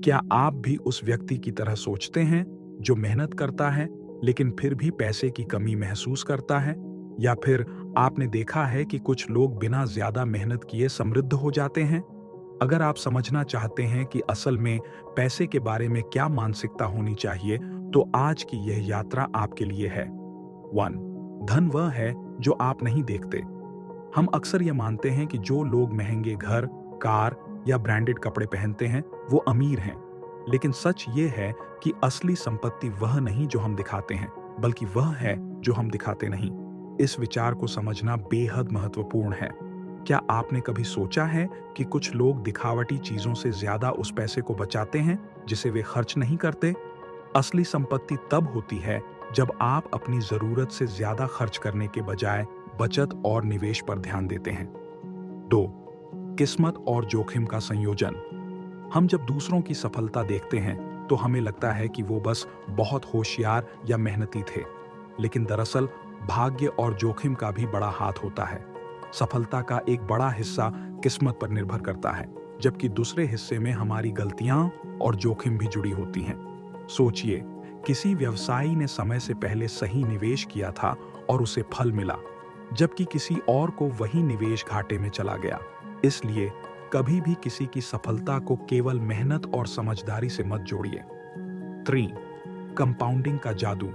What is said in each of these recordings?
क्या आप भी उस व्यक्ति की तरह सोचते हैं जो मेहनत करता है लेकिन फिर भी पैसे की कमी महसूस करता है? या फिर आपने देखा है कि कुछ लोग बिना ज्यादा मेहनत किए समृद्ध हो जाते हैं? अगर आप समझना चाहते हैं कि असल में पैसे के बारे में क्या मानसिकता होनी चाहिए, तो आज की यह यात्रा आपके लिए है। 1. धन वह है जो आप नहीं देखते। हम अक्सर ये मानते हैं कि जो लोग महंगे घर, कार या ब्रांडेड कपड़े पहनते हैं, वो अमीर हैं। लेकिन सच ये है कि असली संपत्ति वह नहीं जो हम दिखाते हैं, बल्कि वह है जो हम दिखाते नहीं। इस विचार को समझना बेहद महत्वपूर्ण है। क्या आपने कभी सोचा है कि कुछ लोग दिखावटी चीजों से ज्यादा उस पैसे को बचाते हैं जिसे वे खर्च नहीं करते? असली संपत्ति तब होती है जब आप अपनी जरूरत से ज्यादा खर्च करने के बजाय बचत और निवेश पर ध्यान देते हैं। 2. किस्मत और जोखिम का संयोजन। हम जब दूसरों की सफलता देखते हैं तो हमें लगता है कि वो बस बहुत होशियार या मेहनती थे, लेकिन दरअसल भाग्य और जोखिम का भी बड़ा हाथ होता है। सफलता का एक बड़ा हिस्सा किस्मत पर निर्भर करता है, जबकि दूसरे हिस्से में हमारी गलतियां और जोखिम भी जुड़ी होती हैं। सोचिए, किसी व्यवसायी ने समय से पहले सही निवेश किया था और उसे फल मिला, जबकि किसी और को वही निवेश घाटे में चला गया। इसलिए कभी भी किसी की सफलता को केवल मेहनत और समझदारी से मत जोड़िए। 3. कंपाउंडिंग का जादू।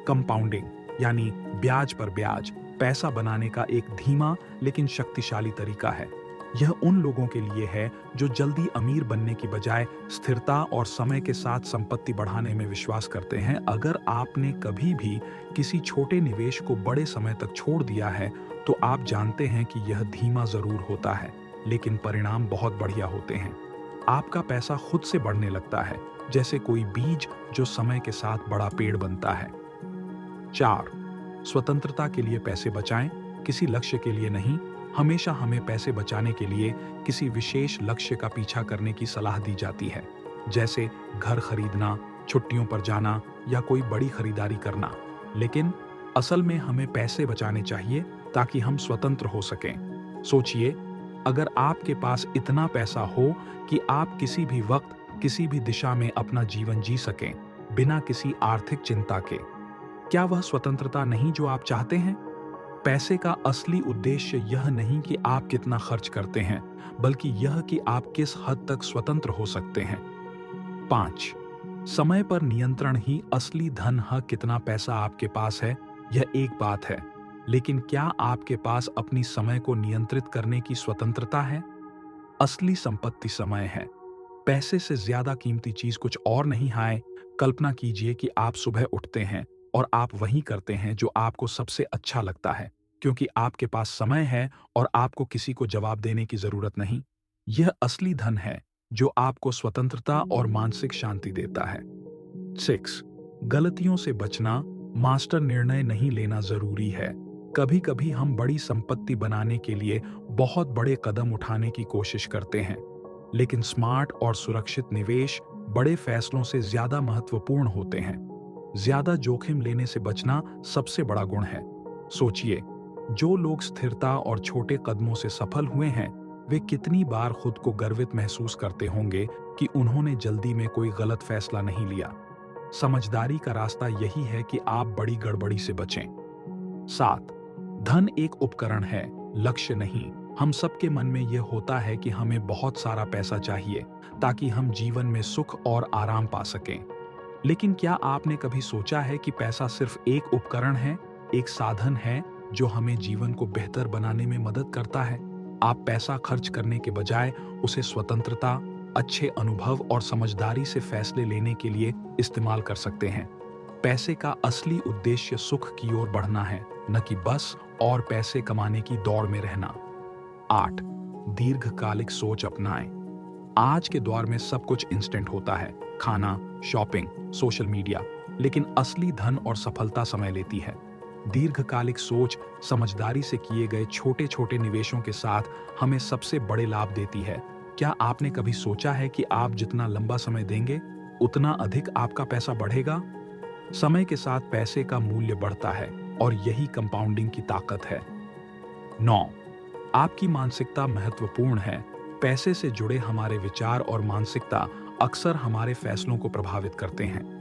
कंपाउंडिंग यानी ब्याज पर ब्याज पैसा बनाने का एक धीमा लेकिन शक्तिशाली तरीका है। यह उन लोगों के लिए है जो जल्दी अमीर बनने की बजाय स्थिरता और समय के साथ संपत्ति बढ़ाने में विश्वास करते हैं। अगर आपने कभी भी किसी छोटे निवेश को बड़े समय तक छोड़ दिया है, तो आप जानते हैं कि यह धीमा जरूर होता है, लेकिन परिणाम बहुत बढ़िया होते हैं। आपका पैसा खुद से बढ़ने लगता है, जैसे कोई बीज जो समय के साथ बड़ा पेड़ बनता है। 4. स्वतंत्रता के लिए पैसे बचाएं, किसी लक्ष्य के लिए नहीं। हमेशा हमें पैसे बचाने के लिए किसी विशेष लक्ष्य का पीछा करने की सलाह दी जाती है, जैसे घर खरीदना, छुट्टियों पर जाना या कोई बड़ी खरीदारी करना। लेकिन असल में हमें पैसे बचाने चाहिए ताकि हम स्वतंत्र हो सकें। सोचिए, अगर आपके पास इतना पैसा हो कि आप किसी भी वक्त, किसी भी दिशा में अपना जीवन जी सकें, बिना किसी आर्थिक चिंता के, क्या वह स्वतंत्रता नहीं जो आप चाहते हैं? पैसे का असली उद्देश्य यह नहीं कि आप कितना खर्च करते हैं, बल्कि यह कि आप किस हद तक स्वतंत्र हो सकते हैं। 5. समय पर नियंत्रण ही असली धन है। कितना पैसा आपके पास है, यह एक बात है, लेकिन क्या आपके पास अपनी समय को नियंत्रित करने की स्वतंत्रता है? असली संपत्ति समय है। पैसे से ज्यादा कीमती चीज कुछ और नहीं है। कल्पना कीजिए कि आप सुबह उठते हैं और आप वही करते हैं जो आपको सबसे अच्छा लगता है, क्योंकि आपके पास समय है और आपको किसी को जवाब देने की जरूरत नहीं। यह असली धन है जो आपको स्वतंत्रता और मानसिक शांति देता है। 6. गलतियों से बचना। मास्टर निर्णय नहीं लेना जरूरी है। कभी कभी हम बड़ी संपत्ति बनाने के लिए बहुत बड़े कदम उठाने की कोशिश करते हैं, लेकिन स्मार्ट और सुरक्षित निवेश बड़े फैसलों से ज्यादा महत्वपूर्ण होते हैं। ज्यादा जोखिम लेने से बचना सबसे बड़ा गुण है। सोचिए, जो लोग स्थिरता और छोटे कदमों से सफल हुए हैं, वे कितनी बार खुद को गर्वित महसूस करते होंगे कि उन्होंने जल्दी में कोई गलत फैसला नहीं लिया। समझदारी का रास्ता यही है कि आप बड़ी गड़बड़ी से बचें। 7. धन एक उपकरण है, लक्ष्य नहीं। हम सबके मन में यह होता है कि हमें बहुत सारा पैसा चाहिए ताकि हम जीवन में सुख और आराम पा सकें। लेकिन क्या आपने कभी सोचा है कि पैसा सिर्फ एक उपकरण है, एक साधन है जो हमें जीवन को बेहतर बनाने में मदद करता है? आप पैसा खर्च करने के बजाय उसे स्वतंत्रता, अच्छे अनुभव और समझदारी से फैसले लेने के लिए इस्तेमाल कर सकते हैं। पैसे का असली उद्देश्य सुख की ओर बढ़ना है, न कि बस और पैसे कमाने की दौड़ में रहना। 8. दीर्घकालिक सोच अपनाएं। आज के दौर में सब कुछ इंस्टेंट होता है, खाना, शॉपिंग, सोशल मीडिया, लेकिन असली धन और सफलता समय लेती है। दीर्घकालिक सोच समझदारी से किए गए छोटे छोटे निवेशों के साथ हमें सबसे बड़े लाभ देती है। क्या आपने कभी सोचा है कि आप जितना लंबा समय देंगे, उतना अधिक आपका पैसा बढ़ेगा? समय के साथ पैसे का मूल्य बढ़ता है और यही कंपाउंडिंग की ताकत है। 9. आपकी मानसिकता महत्वपूर्ण है। पैसे से जुड़े हमारे विचार और मानसिकता अक्सर हमारे फैसलों को प्रभावित करते हैं।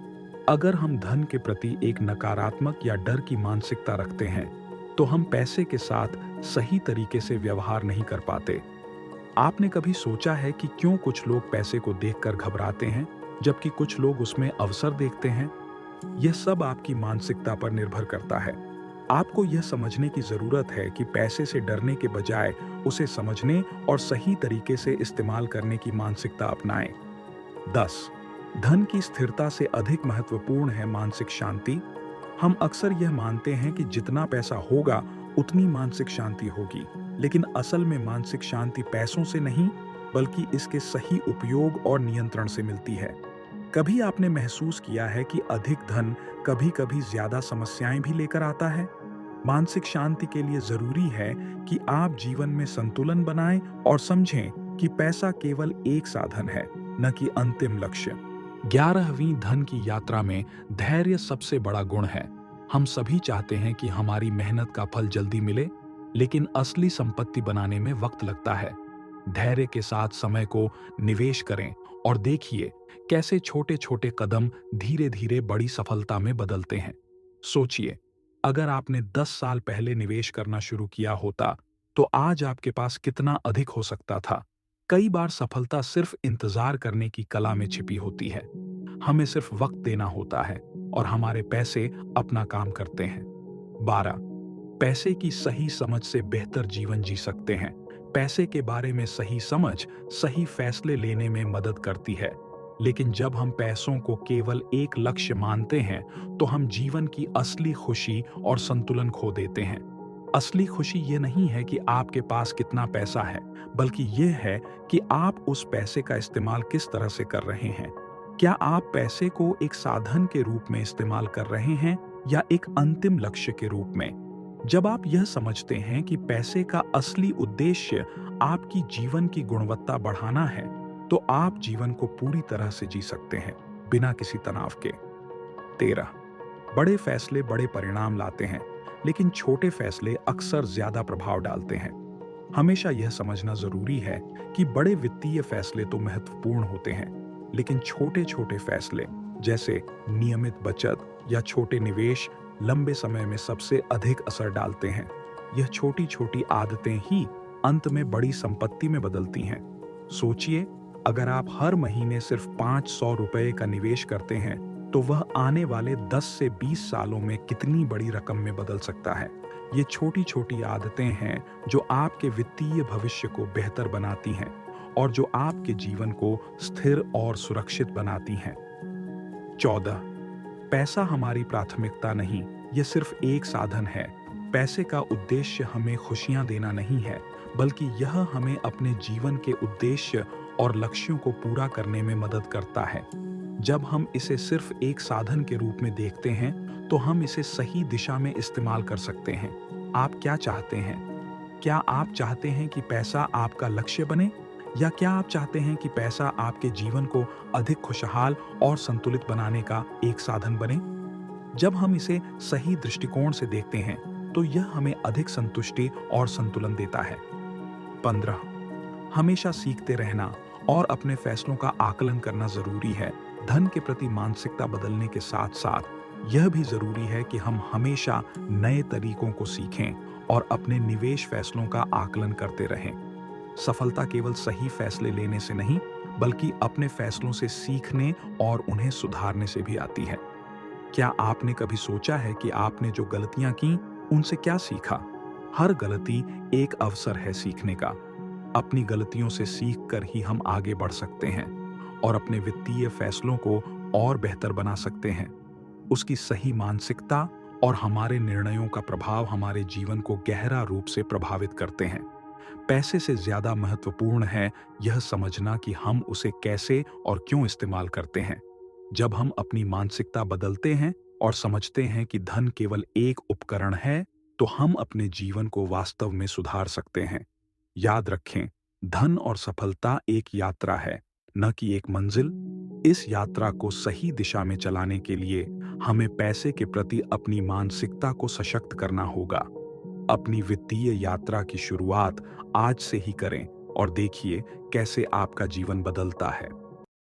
अगर हम धन के प्रति एक नकारात्मक या डर की मानसिकता रखते हैं, तो हम पैसे के साथ सही तरीके से व्यवहार नहीं कर पाते। आपने कभी सोचा है कि क्यों कुछ लोग पैसे को देखकर घबराते हैं, जबकि कुछ लोग उसमें अवसर देखते हैं? यह सब आपकी मानसिकता पर निर्भर करता है। आपको यह समझने की जरूरत है कि पैसे से डरने के बजाय उसे समझने और सही तरीके से इस्तेमाल करने की मानसिकता अपनाएं। 10. धन की स्थिरता से अधिक महत्वपूर्ण है मानसिक शांति। हम अक्सर यह मानते हैं कि जितना पैसा होगा उतनी मानसिक शांति होगी, लेकिन असल में मानसिक शांति पैसों से नहीं, बल्कि इसके सही उपयोग और नियंत्रण से मिलती है। कभी आपने महसूस किया है कि अधिक धन कभी-कभी ज्यादा समस्याएं भी लेकर आता है? मानसिक शांति के लिए जरूरी है कि आप जीवन में संतुलन बनाएं और समझें कि पैसा केवल एक साधन है, न कि अंतिम लक्ष्य। 11वीं धन की यात्रा में धैर्य सबसे बड़ा गुण है। हम सभी चाहते हैं कि हमारी मेहनत का फल जल्दी मिले, लेकिन असली संपत्ति बनाने में वक्त लगता है। धैर्य के साथ समय को निवेश करें और देखिए कैसे छोटे-छोटे कदम धीरे-धीरे बड़ी सफलता में बदलते हैं। सोचिए, अगर आपने 10 साल पहले निवेश करना शुरू किया होता, तो आज आपके पास कितना अधिक हो सकता था। कई बार सफलता सिर्फ इंतजार करने की कला में छिपी होती है। हमें सिर्फ वक्त देना होता है और हमारे पैसे अपना काम करते हैं। 12. पैसे की सही समझ से बेहतर जीवन जी सकते हैं। पैसे के बारे में सही समझ सही फैसले लेने में मदद करती है, लेकिन जब हम पैसों को केवल एक लक्ष्य मानते हैं, तो हम जीवन की असली खुशी और संतुलन खो देते हैं। असली खुशी ये नहीं है कि आपके पास कितना पैसा है, बल्कि ये है कि आप उस पैसे का इस्तेमाल किस तरह से कर रहे हैं। क्या आप पैसे को एक साधन के रूप में इस्तेमाल कर रहे हैं या एक अंतिम लक्ष्य के रूप में? जब आप यह समझते हैं कि पैसे का असली उद्देश्य आपकी जीवन की गुणवत्ता बढ़ाना है, तो आप जीवन को पूरी तरह से जी सकते हैं, बिना किसी तनाव के। 13. बड़े फैसले बड़े परिणाम लाते हैं, लेकिन छोटे फैसले अक्सर ज्यादा प्रभाव डालते हैं। हमेशा यह समझना जरूरी है कि बड़े वित्तीय फैसले तो महत्वपूर्ण होते हैं, लेकिन छोटे-छोटे फैसले जैसे नियमित बचत या छोटे निवेश लंबे समय में सबसे अधिक असर डालते हैं। यह छोटी-छोटी आदतें ही अंत में बड़ी संपत्ति में बदलती हैं। सोचिए, अगर आप हर महीने सिर्फ 500 रुपए का निवेश करते हैं, तो वह आने वाले 10 से 20 सालों में कितनी बड़ी रकम में बदल सकता है। ये छोटी-छोटी आदतें हैं जो आपके वित्तीय भविष्य को बेहतर बनाती हैं और जो आपके जीवन को स्थिर और सुरक्षित बनाती हैं। 14. पैसा हमारी प्राथमिकता नहीं, यह सिर्फ एक साधन है। पैसे का उद्देश्य हमें खुशियां देना नहीं है, बल्कि यह हमें अपने जीवन के उद्देश्य और लक्ष्यों को पूरा करने में मदद करता है। जब हम इसे सिर्फ एक साधन के रूप में देखते हैं, तो हम इसे सही दिशा में इस्तेमाल कर सकते हैं। आप क्या चाहते हैं? क्या आप चाहते हैं कि पैसा आपका लक्ष्य बने, या क्या आप चाहते हैं कि पैसा आपके जीवन को अधिक खुशहाल और संतुलित बनाने का एक साधन बने? जब हम इसे सही दृष्टिकोण से देखते हैं, तो यह हमें अधिक संतुष्टि और संतुलन देता है। 15. हमेशा सीखते रहना और अपने फैसलों का आकलन करना जरूरी है। धन के प्रति मानसिकता बदलने के साथ साथ यह भी जरूरी है कि हम हमेशा नए तरीकों को सीखें और अपने निवेश फैसलों का आकलन करते रहें। सफलता केवल सही फैसले लेने से नहीं, बल्कि अपने फैसलों से सीखने और उन्हें सुधारने से भी आती है। क्या आपने कभी सोचा है कि आपने जो गलतियां की, उनसे क्या सीखा? हर गलती एक अवसर है सीखने का। अपनी गलतियों से सीखकर ही हम आगे बढ़ सकते हैं और अपने वित्तीय फैसलों को और बेहतर बना सकते हैं। उसकी सही मानसिकता और हमारे निर्णयों का प्रभाव हमारे जीवन को गहरा रूप से प्रभावित करते हैं। पैसे से ज्यादा महत्वपूर्ण है यह समझना कि हम उसे कैसे और क्यों इस्तेमाल करते हैं। जब हम अपनी मानसिकता बदलते हैं और समझते हैं कि धन केवल एक उपकरण है, तो हम अपने जीवन को वास्तव में सुधार सकते हैं। याद रखें, धन और सफलता एक यात्रा है, न कि एक मंजिल। इस यात्रा को सही दिशा में चलाने के लिए हमें पैसे के प्रति अपनी मानसिकता को सशक्त करना होगा। अपनी वित्तीय यात्रा की शुरुआत आज से ही करें और देखिए कैसे आपका जीवन बदलता है।